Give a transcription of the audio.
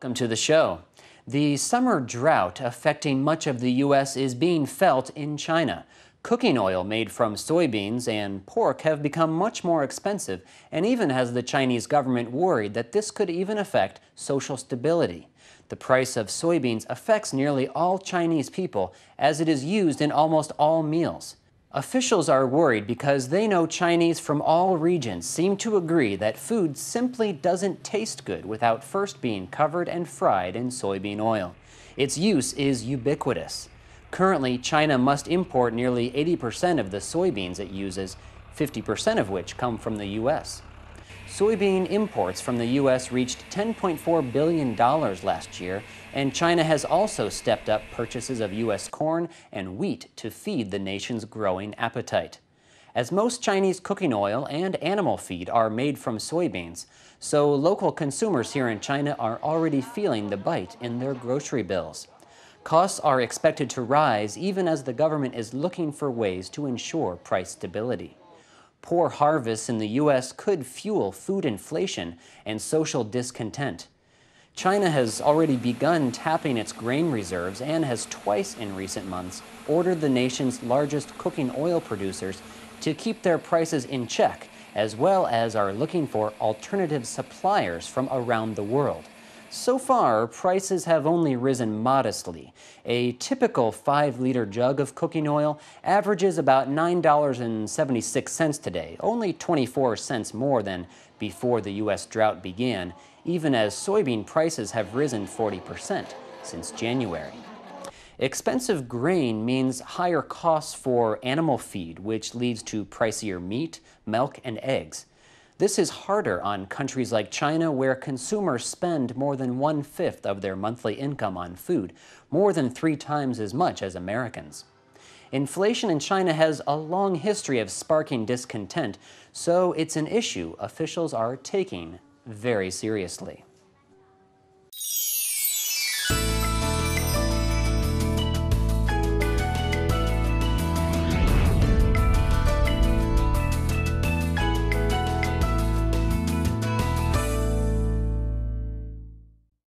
Welcome to the show. The summer drought affecting much of the U.S. is being felt in China. Cooking oil made from soybeans and pork have become much more expensive, and even has the Chinese government worried that this could even affect social stability. The price of soybeans affects nearly all Chinese people, as it is used in almost all meals. Officials are worried because they know Chinese from all regions seem to agree that food simply doesn't taste good without first being covered and fried in soybean oil. Its use is ubiquitous. Currently, China must import nearly 80% of the soybeans it uses, 50% of which come from the U.S. Soybean imports from the U.S. reached $10.4 billion last year, and China has also stepped up purchases of U.S. corn and wheat to feed the nation's growing appetite. As most Chinese cooking oil and animal feed are made from soybeans, so local consumers here in China are already feeling the bite in their grocery bills. Costs are expected to rise even as the government is looking for ways to ensure price stability. Poor harvests in the U.S. could fuel food inflation and social discontent. China has already begun tapping its grain reserves and has twice in recent months ordered the nation's largest cooking oil producers to keep their prices in check, as well as are looking for alternative suppliers from around the world. So far, prices have only risen modestly. A typical 5-liter jug of cooking oil averages about $9.76 today, only 24 cents more than before the U.S. drought began, even as soybean prices have risen 40% since January. Expensive grain means higher costs for animal feed, which leads to pricier meat, milk, and eggs. This is harder on countries like China, where consumers spend more than 1/5 of their monthly income on food, more than 3 times as much as Americans. Inflation in China has a long history of sparking discontent, so it's an issue officials are taking very seriously.